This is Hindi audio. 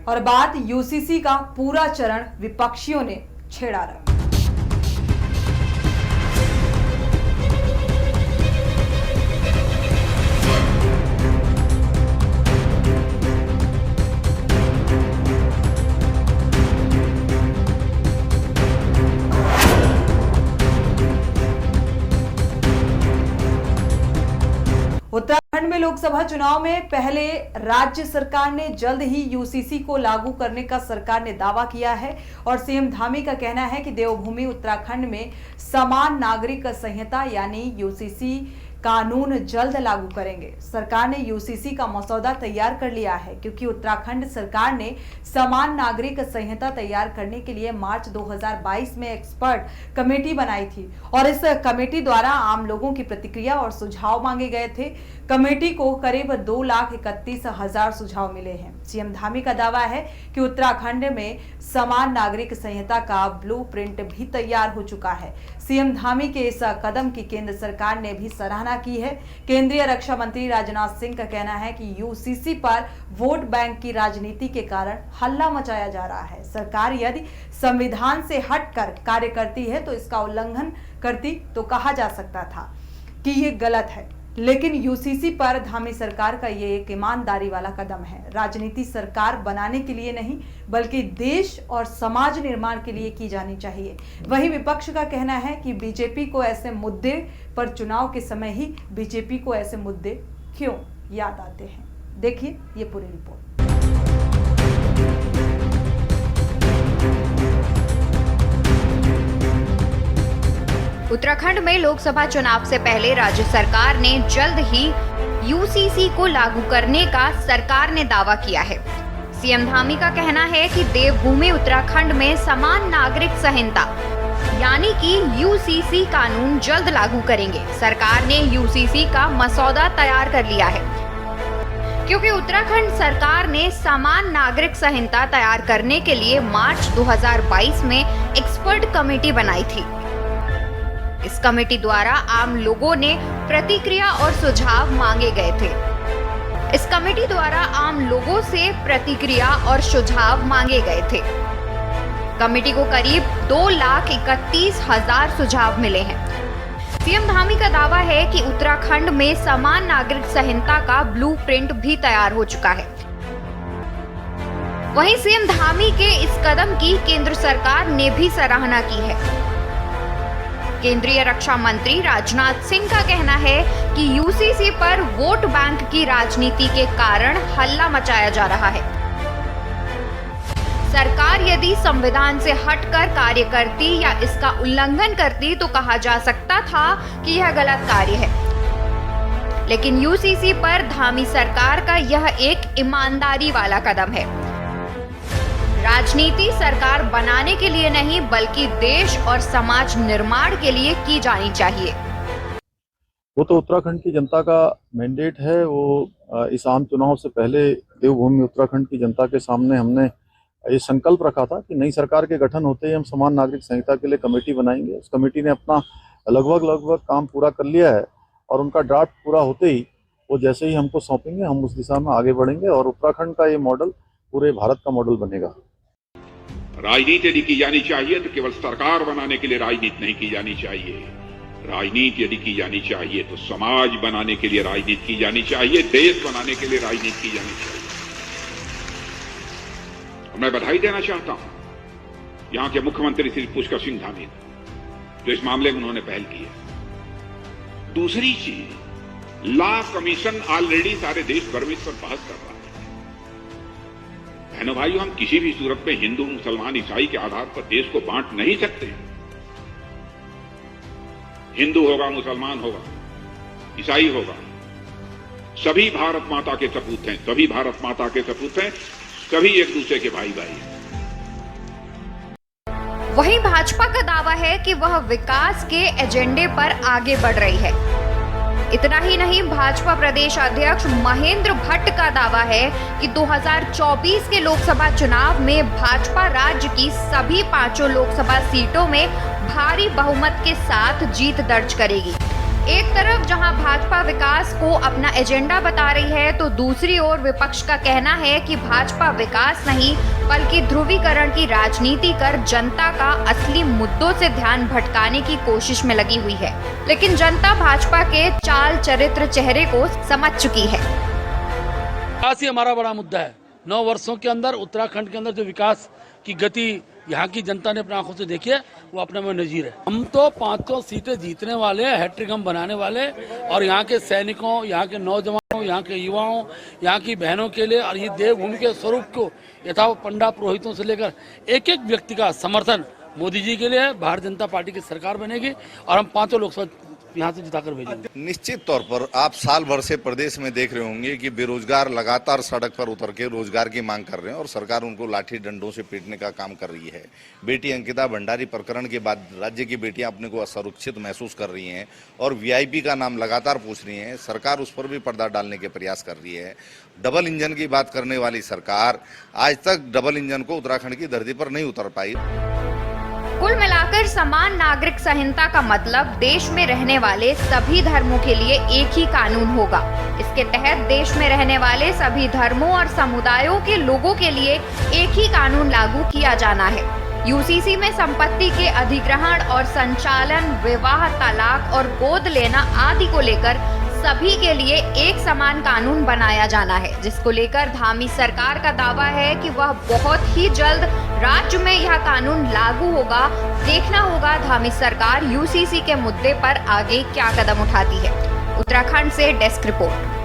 और बात यूसीसी का पूरा चरण विपक्षियों ने छेड़ा रहा। उत्तराखंड में लोकसभा चुनाव में पहले राज्य सरकार ने जल्द ही यूसीसी को लागू करने का सरकार ने दावा किया है और सीएम धामी का कहना है कि देवभूमि उत्तराखंड में समान नागरिक संहिता यानी यूसीसी कानून जल्द लागू करेंगे। सरकार ने यूसीसी का मसौदा तैयार कर लिया है क्योंकि उत्तराखंड सरकार ने समान नागरिक संहिता तैयार करने के लिए मार्च 2022 में एक्सपर्ट कमेटी बनाई थी और इस कमेटी द्वारा आम लोगों की प्रतिक्रिया और सुझाव मांगे गए थे। कमेटी को करीब 2,31,000 सुझाव मिले हैं। सीएम धामी का दावा है कि उत्तराखंड में समान नागरिक संहिता का ब्लूप्रिंट भी तैयार हो चुका है। सीएम धामी के इस कदम की केंद्र सरकार ने भी सराहना की है। केंद्रीय रक्षा मंत्री राजनाथ सिंह का कहना है कि यूसीसी पर वोट बैंक की राजनीति के कारण हल्ला मचाया जा रहा है। सरकार यदि संविधान से हटकर कार्य करती है तो इसका उल्लंघन करती तो कहा जा सकता था कि ये गलत है, लेकिन यूसीसी पर धामी सरकार का ये एक ईमानदारी वाला कदम है। राजनीति सरकार बनाने के लिए नहीं बल्कि देश और समाज निर्माण के लिए की जानी चाहिए। वहीं विपक्ष का कहना है कि बीजेपी को ऐसे मुद्दे पर चुनाव के समय ही बीजेपी को ऐसे मुद्दे क्यों याद आते हैं। देखिए ये पूरी रिपोर्ट। उत्तराखंड में लोकसभा चुनाव से पहले राज्य सरकार ने जल्द ही यूसीसी को लागू करने का सरकार ने दावा किया है। सीएम धामी का कहना है कि देवभूमि उत्तराखंड में समान नागरिक संहिता यानी कि यूसीसी कानून जल्द लागू करेंगे। सरकार ने यूसीसी का मसौदा तैयार कर लिया है क्योंकि उत्तराखंड सरकार ने समान नागरिक संहिता तैयार करने के लिए मार्च 2022 में एक्सपर्ट कमेटी बनाई थी। इस कमेटी द्वारा आम लोगों ने प्रतिक्रिया और सुझाव मांगे गए थे। इस कमेटी द्वारा आम लोगों से प्रतिक्रिया और सुझाव मांगे गए थे। कमेटी को करीब 2,31,000 सुझाव मिले हैं। सीएम धामी का दावा है कि उत्तराखंड में समान नागरिक संहिता का ब्लूप्रिंट भी तैयार हो चुका है। वहीं सीएम धामी के इस कदम की केंद्र सरकार ने भी सराहना की है। केंद्रीय रक्षा मंत्री राजनाथ सिंह का कहना है कि यूसीसी पर वोट बैंक की राजनीति के कारण हल्ला मचाया जा रहा है। सरकार यदि संविधान से हटकर कार्य करती या इसका उल्लंघन करती तो कहा जा सकता था कि यह गलत कार्य है, लेकिन यूसीसी पर धामी सरकार का यह एक ईमानदारी वाला कदम है। राजनीति सरकार बनाने के लिए नहीं बल्कि देश और समाज निर्माण के लिए की जानी चाहिए। वो तो उत्तराखंड की जनता का मैंडेट है। वो इस आम चुनाव से पहले देवभूमि उत्तराखंड की जनता के सामने हमने ये संकल्प रखा था कि नई सरकार के गठन होते ही हम समान नागरिक संहिता के लिए कमेटी बनाएंगे। उस कमेटी ने अपना लगभग काम पूरा कर लिया है और उनका ड्राफ्ट पूरा होते ही वो जैसे ही हमको सौंपेंगे हम उस दिशा में आगे बढ़ेंगे और उत्तराखंड का ये मॉडल पूरे भारत का मॉडल बनेगा। राजनीति यदि की जानी चाहिए तो केवल सरकार बनाने के लिए राजनीति नहीं की जानी चाहिए। राजनीति यदि की जानी चाहिए तो समाज बनाने के लिए राजनीति की जानी चाहिए, देश बनाने के लिए राजनीति की जानी चाहिए। और मैं बधाई देना चाहता हूं यहां के मुख्यमंत्री श्री पुष्कर सिंह धामी को, जो इस मामले में उन्होंने पहल की है। दूसरी चीज, लॉ कमीशन ऑलरेडी सारे देश भर में इस पर बहस कर रहा है। बहनों भाइयों, हम किसी भी सूरत में हिंदू मुसलमान ईसाई के आधार पर देश को बांट नहीं सकते। हिंदू होगा, मुसलमान होगा, ईसाई होगा, सभी भारत माता के सपूत हैं, सभी भारत माता के सपूत हैं, सभी एक दूसरे के भाई भाई हैं। वहीं भाजपा का दावा है कि वह विकास के एजेंडे पर आगे बढ़ रही है। इतना ही नहीं, भाजपा प्रदेश अध्यक्ष महेंद्र भट्ट का दावा है कि 2024 के लोकसभा चुनाव में भाजपा राज्य की सभी 5 लोकसभा सीटों में भारी बहुमत के साथ जीत दर्ज करेगी। एक तरफ जहां भाजपा विकास को अपना एजेंडा बता रही है, तो दूसरी ओर विपक्ष का कहना है कि भाजपा विकास नहीं बल्कि ध्रुवीकरण की राजनीति कर जनता का असली मुद्दों से ध्यान भटकाने की कोशिश में लगी हुई है। लेकिन जनता भाजपा के चाल चरित्र चेहरे को समझ चुकी है। विकास ही हमारा बड़ा मुद्दा है। 9 वर्षों के अंदर उत्तराखंड के अंदर जो विकास की गति यहाँ की जनता ने अपनी आंखों से देखी है, वो अपने में नजीर है। हम तो 500 सीटें जीतने वाले, हैट्रिक हम बनाने वाले, और यहाँ के सैनिकों, यहाँ के नौजवानों, यहाँ के युवाओं, यहाँ की बहनों के लिए और ये देवभूमि के स्वरूप को यथा पंडा पुरोहितों से लेकर एक एक व्यक्ति का समर्थन मोदी जी के लिए है। भारतीय जनता पार्टी की सरकार बनेगी और हम 5 लोकसभा यहाँ से जिताकर भेजेंगे। निश्चित तौर पर आप साल भर से प्रदेश में देख रहे होंगे कि बेरोजगार लगातार सड़क पर उतर के रोजगार की मांग कर रहे हैं और सरकार उनको लाठी डंडों से पीटने का काम कर रही है। बेटी अंकिता भंडारी प्रकरण के बाद राज्य की बेटियां अपने को असुरक्षित महसूस कर रही हैं और वीआईपी का नाम लगातार पूछ रही हैं। सरकार उस पर भी पर्दा डालने के प्रयास कर रही है। डबल इंजन की बात करने वाली सरकार आज तक डबल इंजन को उत्तराखंड की धरती पर नहीं उतर पाई। कुल मिलाकर समान नागरिक संहिता का मतलब देश में रहने वाले सभी धर्मों के लिए एक ही कानून होगा। इसके तहत देश में रहने वाले सभी धर्मों और समुदायों के लोगों के लिए एक ही कानून लागू किया जाना है। यूसीसी में संपत्ति के अधिग्रहण और संचालन, विवाह, तलाक और गोद लेना आदि को लेकर सभी के लिए एक समान कानून बनाया जाना है, जिसको लेकर धामी सरकार का दावा है कि वह बहुत ही जल्द राज्य में यह कानून लागू होगा। देखना होगा धामी सरकार यूसीसी के मुद्दे पर आगे क्या कदम उठाती है। उत्तराखंड से डेस्क रिपोर्ट।